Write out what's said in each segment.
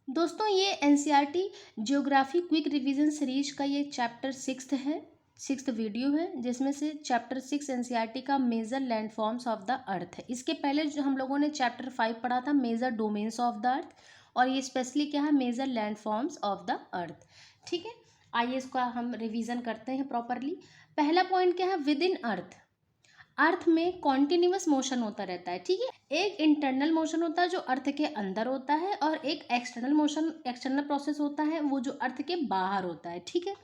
दोस्तों ये NCERT geography quick revision series का ये चैप्टर 6 है, 6th वीडियो है, जिसमें से चैप्टर 6 एनसीईआरटी का major landforms of the earth है। इसके पहले जो हम लोगों ने चैप्टर 5 पढ़ा था major domains of the earth, और ये स्पेशली क्या है, major landforms of the earth. ठीक है, आइए इसका हम रिवीजन करते हैं प्रॉपरली। पहला पॉइंट क्या है, विद इन अर्थ। अर्थ में कॉन्टिन्यूअस मोशन होता रहता है। ठीक है, एक इंटरनल मोशन होता है जो अर्थ के अंदर होता है, और एक एक्सटर्नल मोशन, एक्सटर्नल प्रोसेस होता है वो जो अर्थ के बाहर होता है। ठीक है,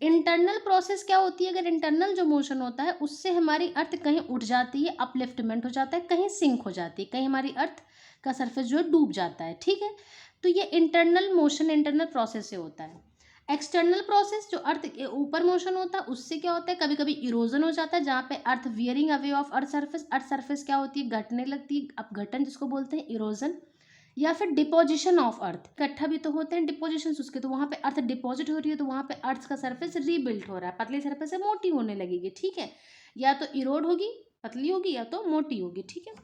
इंटरनल प्रोसेस क्या होती है, अगर इंटरनल जो मोशन होता है उससे हमारी अर्थ कहीं उठ जाती है, अपलिफ्टमेंट हो जाता है, कहीं सिंक हो जाती है, कहीं हमारी अर्थ का सरफेस जो है डूब जाता है। ठीक है, तो ये इंटरनल मोशन इंटरनल प्रोसेस से होता है। एक्सटर्नल प्रोसेस जो अर्थ के ऊपर मोशन होता है उससे क्या होता है, कभी कभी इरोजन हो जाता है, जहाँ पे earth wearing away of earth surface क्या होती है, घटने लगती है, अब घटन जिसको बोलते हैं इरोजन। या फिर डिपोजिशन ऑफ अर्थ, इकट्ठा भी तो होते हैं डिपोजिशन उसके, तो वहाँ पे अर्थ डिपॉजिट हो रही है, तो वहाँ पे अर्थ का सरफेस रीबिल्ट हो रहा है, पतली सरफेस से मोटी होने लगेगी। ठीक है, या तो इरोड होगी, पतली होगी, या तो मोटी होगी। ठीक है,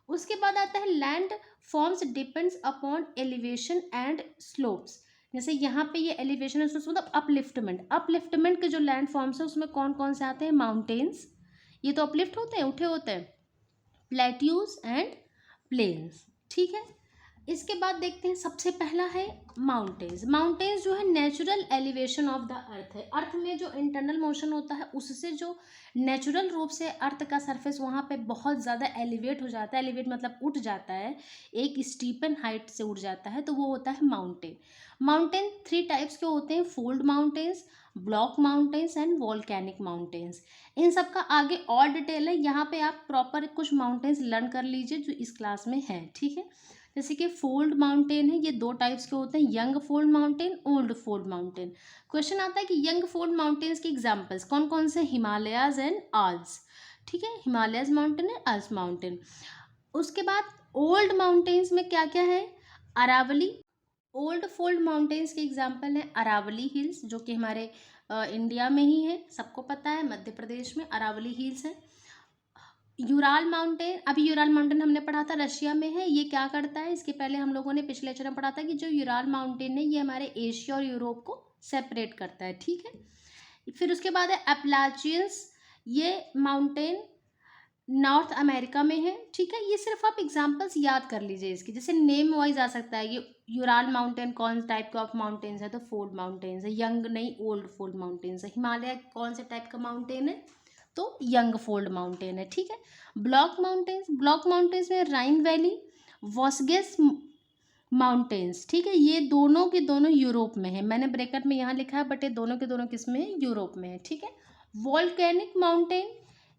उसके बाद आता है land forms depends upon elevation and slopes. जैसे यहाँ पे ये एलिवेशन है, मतलब अपलिफ्टमेंट, अपलिफ्टमेंट के जो लैंड फॉर्म्स है उसमें कौन कौन से आते हैं, माउंटेन्स, ये तो अपलिफ्ट होते हैं, उठे होते हैं, प्लेट्यूज एंड प्लेन्स। ठीक है, इसके बाद देखते हैं, सबसे पहला है माउंटेन्स। माउंटेन्स जो है natural elevation of the earth है। अर्थ में जो इंटरनल मोशन होता है उससे जो नेचुरल रूप से अर्थ का सरफेस वहाँ पे बहुत ज़्यादा एलिवेट हो जाता है, एलिवेट मतलब उठ जाता है, एक स्टीपन हाइट से उठ जाता है, तो वो होता है माउंटेन। माउंटेन 3 टाइप्स के होते हैं, fold mountains, block mountains and volcanic mountains. इन सब का आगे और डिटेल है, यहाँ पे आप प्रॉपर कुछ माउंटेन्स लर्न कर लीजिए जो इस क्लास में है। ठीक है, जैसे कि फोल्ड माउंटेन है, ये 2 टाइप्स के होते हैं, young fold mountain, old fold mountain. Question आता है कि यंग फोल्ड माउंटेन्स के एग्जांपल्स कौन कौन से, हिमालयाज एंड आल्स। ठीक है, हिमालयस माउंटेन है, आल्स माउंटेन। उसके बाद ओल्ड माउंटेन्स में क्या क्या है, अरावली। ओल्ड फोल्ड माउंटेन्स के एग्जाम्पल हैं अरावली हिल्स, जो कि हमारे इंडिया में ही है, सबको पता है, मध्य प्रदेश में अरावली हिल्स है। यूराल माउंटेन, अभी यूराल माउंटेन हमने पढ़ा था, रशिया में है। ये क्या करता है, इसके पहले हम लोगों ने पिछले लेक्चर में पढ़ा था कि जो यूराल माउंटेन है ये हमारे एशिया और यूरोप को सेपरेट करता है। ठीक है, फिर उसके बाद है अपलाचियंस, ये माउंटेन नॉर्थ अमेरिका में है। ठीक है, ये सिर्फ आप एग्जांपल्स याद कर लीजिए इसके, जैसे नेम वाइज आ सकता है, ये यूराल माउंटेन कौन टाइप का ऑफ माउंटेन्स है, तो फोल्ड माउंटेन्स है, यंग नहीं ओल्ड फोल्ड माउंटेन्स है। हिमालय कौन से टाइप का माउंटेन है, तो यंग फोल्ड माउंटेन है। ठीक है, ब्लॉक माउंटेन्स, ब्लॉक माउंटेन्स में राइन वैली, वॉसगेस माउंटेन्स। ठीक है, ये दोनों के दोनों यूरोप में है, मैंने ब्रैकेट में यहाँ लिखा है, बट ये दोनों के दोनों किस में है, यूरोप में है। ठीक है, वॉल्केनिक माउंटेन,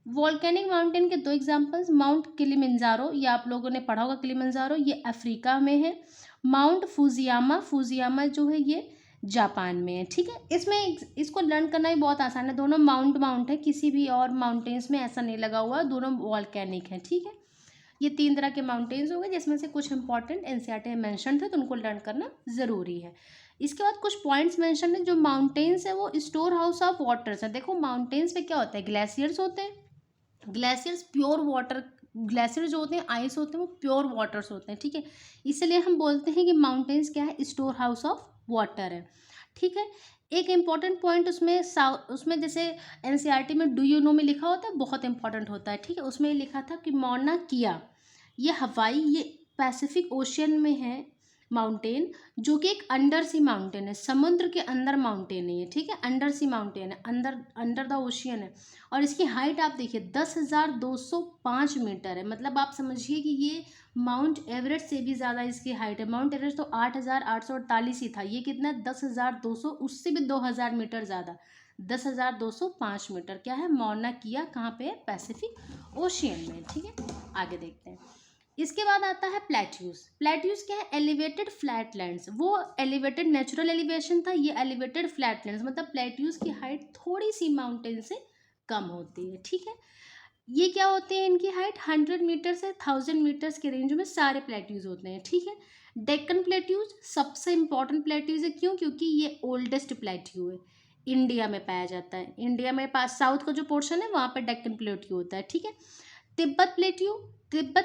वॉल्केनिक माउंटेन के 2 एग्जांपल्स, माउंट किलिमंजारो, ये आप लोगों ने पढ़ा होगा, किलिमंजारो ये अफ्रीका में है। माउंट फुजियामा, फुजियामा जो है ये जापान में है। ठीक है, इसमें इसको लर्न करना भी बहुत आसान है, दोनों माउंट माउंट है, किसी भी और माउंटेन्स में ऐसा नहीं लगा हुआ, दोनों वॉल्केनिक है। ठीक है, ये 3 तरह के माउंटेन्स हो गए, जिसमें से कुछ इंपॉर्टेंट एनसीईआरटी में मेंशन थे, तो उनको लर्न करना ज़रूरी है। इसके बाद कुछ पॉइंट्स मेंशन है, जो माउंटेन्स है वो स्टोर हाउस ऑफ वाटर्स है। देखो माउंटेन्स पे क्या होता है, ग्लेशियर्स होते हैं, ग्लेशियर्स प्योर वाटर, ग्लेशियर जो होते हैं आइस होते हैं वो प्योर वाटर्स होते हैं। ठीक है, इसलिए हम बोलते हैं कि माउंटेन्स क्या है, स्टोर हाउस ऑफ वाटर है। ठीक है, एक इंपॉर्टेंट पॉइंट उसमें जैसे एनसीईआरटी में डू यू नो में लिखा होता है, बहुत इंपॉर्टेंट होता है। ठीक है, उसमें लिखा था कि मौना किया, ये हवाई, ये पैसिफिक ओशियन में है माउंटेन, जो कि एक अंडर सी माउंटेन है, समुद्र के अंदर माउंटेन है ये। ठीक है, अंडर सी माउंटेन है, अंदर अंडर द ओशियन है, और इसकी हाइट आप देखिए 10,205 मीटर है। मतलब आप समझिए कि ये माउंट एवरेस्ट से भी ज़्यादा इसकी हाइट है। माउंट एवरेस्ट तो 8,848 ही था, ये कितना है 10,200, उससे भी 2,000 मीटर ज़्यादा, 10,205 मीटर। क्या है, मौना किया, कहाँ पे है, पैसिफिक ओशियन में। ठीक है, आगे देखते हैं। इसके बाद आता है प्लेट्यूज। प्लेट्यूज क्या है, एलिवेटेड फ्लैटलैंड्स, वो एलिवेटेड नेचुरल एलिवेशन था, ये एलिवेटेड फ्लैटलैंड्स, मतलब प्लेट्यूज की हाइट थोड़ी सी माउंटेन से कम होती है। ठीक है, ये क्या होते हैं, इनकी हाइट 100 मीटर से 1000 मीटर्स के रेंज में सारे प्लेट्यूज होते हैं। ठीक है, डेक्कन प्लेट्यूज सबसे इंपॉर्टेंट प्लेट्यूज है, क्यों, क्योंकि ये ओल्डेस्ट प्लेट्यू है, इंडिया में पाया जाता है। इंडिया में पास साउथ का जो पोर्शन है वहाँ पर डेक्कन प्लेट्यू होता है। ठीक है, तिब्बत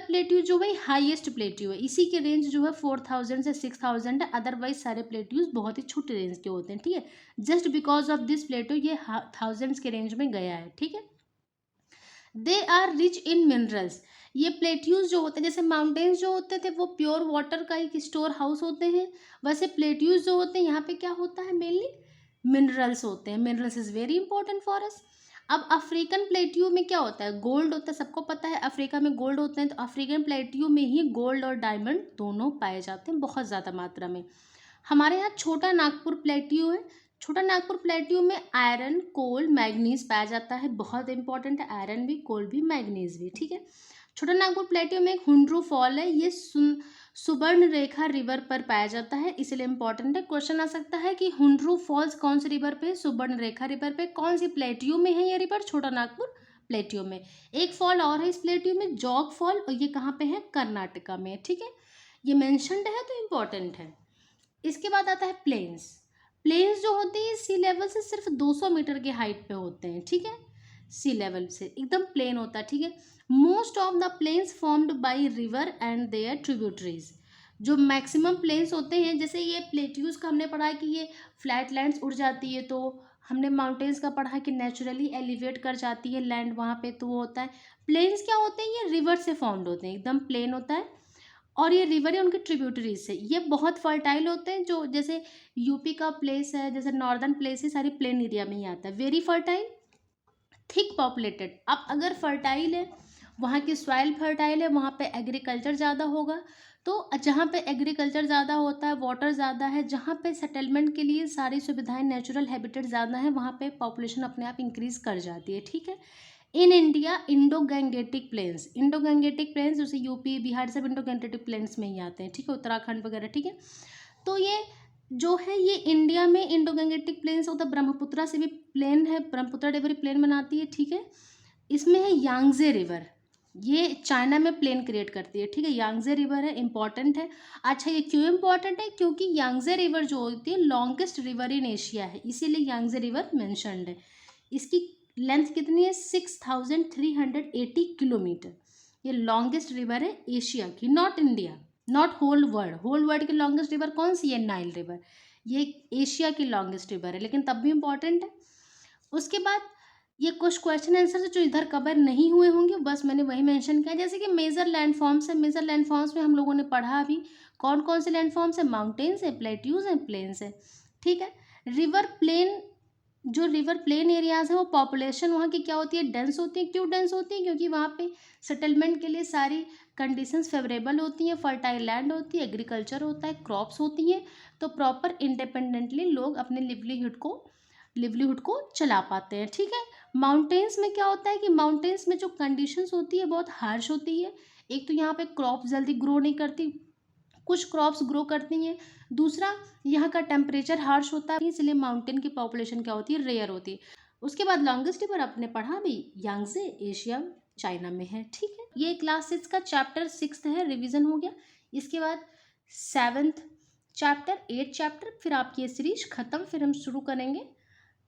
प्लेट्यू जो भाई हाईएस्ट प्लेट्यू है, इसी की रेंज जो है 4000 से 6000 है। अदरवाइज सारे प्लेट्यूज बहुत ही छोटे रेंज के होते हैं, ठीक है। Just because of this plateau ये थाउजेंड्स के रेंज में गया है, ठीक है। They are rich in minerals. ये प्लेट्यूज जो होते हैं, जैसे माउंटेन्स जो होते थे वो प्योर वाटर का एक स्टोर हाउस होते हैं, वैसे प्लेट्यूज जो होते हैं यहाँ पे क्या होता है, मेनली मिनरल्स होते हैं। Minerals is very important for us. अब अफ्रीकन प्लेट्यू में क्या होता है, गोल्ड होता है, सबको पता है अफ्रीका में गोल्ड होते हैं, तो अफ्रीकन प्लेट्यू में ही गोल्ड और डायमंड दोनों पाए जाते हैं बहुत ज़्यादा मात्रा में। हमारे यहाँ छोटा नागपुर प्लेट्यू है। छोटा नागपुर प्लेट्यू में आयरन, कोल, मैग्नीज पाया जाता है, बहुत इंपॉर्टेंट है, आयरन भी, कोल भी, मैग्नीज भी, ठीक है। छोटा नागपुर प्लेट्यू में एक हुंड्रू फॉल है, ये सुवर्ण रेखा रिवर पर पाया जाता है, इसलिए इंपॉर्टेंट है। क्वेश्चन आ सकता है कि हुंड्रू फॉल्स कौन सी रिवर पे, सुवर्ण रेखा रिवर पे, कौन सी प्लेट्यू में है ये रिवर, छोटा नागपुर प्लेट्यू में। एक फॉल और है इस प्लेट्यू में, जॉग फॉल, और ये कहाँ पे है, कर्नाटका में, ठीक है। ये मेंशन्ड है तो इम्पॉर्टेंट है। इसके बाद आता है प्लेन्स। प्लेन्स जो होते हैं सी लेवल से सिर्फ 200 मीटर के हाइट पे होते हैं, ठीक है, सी लेवल से एकदम प्लेन होता है, ठीक है। Most of the plains formed by river and their tributaries. जो मैक्सिमम प्लेन्स होते हैं, जैसे ये प्लेट्यूज का हमने पढ़ा है कि ये फ्लैट लैंड्स उड़ जाती है, तो हमने माउंटेन्स का पढ़ा है कि नेचुरली एलिवेट कर जाती है लैंड वहाँ पे, तो वो होता है। प्लेन्स क्या होते हैं, ये रिवर से फॉर्म्ड होते हैं, एकदम प्लेन होता है, और ये रिवर है उनके ट्रिब्यूटरीज से। ये बहुत फर्टाइल होते हैं, जो जैसे यूपी का प्लेस है, जैसे नॉर्दर्न प्लेस है, सारी प्लेन एरिया में ही आता है। Very fertile, thick populated. अब अगर फर्टाइल है, वहाँ की सॉइल फर्टाइल है, वहाँ पे एग्रीकल्चर ज़्यादा होगा, तो जहाँ पे एग्रीकल्चर ज़्यादा होता है, वाटर ज़्यादा है, जहाँ पे सेटलमेंट के लिए सारी सुविधाएं, नेचुरल हैबिटेट ज़्यादा है, वहाँ पे पॉपुलेशन अपने आप इंक्रीज कर जाती है, ठीक है। In India Indo Gangetic plains जैसे यूपी, बिहार, सब इंडो गैंगेटिक प्लेन्स में ही आते हैं, ठीक है, उत्तराखंड वगैरह, ठीक है। तो ये जो है, ये इंडिया में इंडो गैंगेटिक प्लेन्स होता है, ब्रह्मपुत्रा से भी प्लेन है, ब्रह्मपुत्रा रिवर प्लेन बनाती है, ठीक है। इसमें है यांगजे रिवर, ये चाइना में प्लेन क्रिएट करती है, ठीक है। यांगजे रिवर है, इंपॉर्टेंट है। अच्छा, ये क्यों इंपॉर्टेंट है, क्योंकि यांगजे रिवर जो होती है लॉन्गेस्ट रिवर इन एशिया है, इसीलिए यांगजे रिवर मेंशन्ड है। इसकी लेंथ कितनी है, 6380 किलोमीटर। ये लॉन्गेस्ट रिवर है एशिया की, not India, not whole world की लॉन्गेस्ट रिवर कौन सी है, नाइल रिवर। ये एशिया की लॉन्गेस्ट रिवर है, लेकिन तब भी इम्पॉर्टेंट है। उसके बाद ये कुछ क्वेश्चन आंसर जो इधर कवर नहीं हुए होंगे, बस मैंने वही मेंशन किया। जैसे कि मेजर लैंडफॉर्म्स है, मेजर लैंडफॉर्म्स में हम लोगों ने पढ़ा अभी कौन कौन से लैंडफॉर्म्स है, माउंटेन्स है, प्लेट्यूज है, प्लेन्स है, ठीक है। रिवर प्लेन, जो रिवर प्लेन एरियाज है, वो पॉपुलेशन वहाँ की क्या होती है, डेंस होती है। क्यों डेंस होती है, क्योंकि वहाँ पे सेटलमेंट के लिए सारी कंडीशंस फेवरेबल होती हैं, फर्टाइल लैंड होती है, एग्रीकल्चर होता है, क्रॉप्स होती हैं, तो प्रॉपर इंडिपेंडेंटली लोग अपने लिवलीहुड को चला पाते हैं, ठीक है। माउंटेन्स में क्या होता है कि माउंटेन्स में जो कंडीशंस होती है बहुत हार्श होती है। एक तो यहाँ पे क्रॉप जल्दी ग्रो नहीं करती, कुछ क्रॉप्स ग्रो करती हैं। दूसरा, यहाँ का टेम्परेचर हार्श होता है, इसलिए माउंटेन की पॉपुलेशन क्या होती है, रेयर होती है। उसके बाद लॉन्गेस्ट रिवर आपने पढ़ा भी, यांगजे, एशिया, चाइना में है, ठीक है। ये क्लास 6 का चैप्टर 6 है, रिवीजन हो गया। इसके बाद 7th चैप्टर, 8th चैप्टर, फिर आपकी ये सीरीज खत्म, फिर हम शुरू करेंगे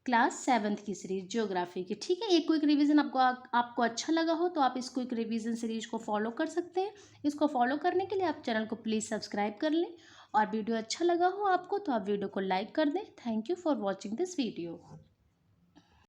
क्लास 7th की सीरीज ज्योग्राफी की, ठीक है। एक क्विक रिवीजन आपको अच्छा लगा हो तो आप इस क्विक रिवीजन सीरीज को फॉलो कर सकते हैं। इसको फॉलो करने के लिए आप चैनल को प्लीज़ सब्सक्राइब कर लें, और वीडियो अच्छा लगा हो आपको तो आप वीडियो को लाइक कर दें। Thank you for watching this video.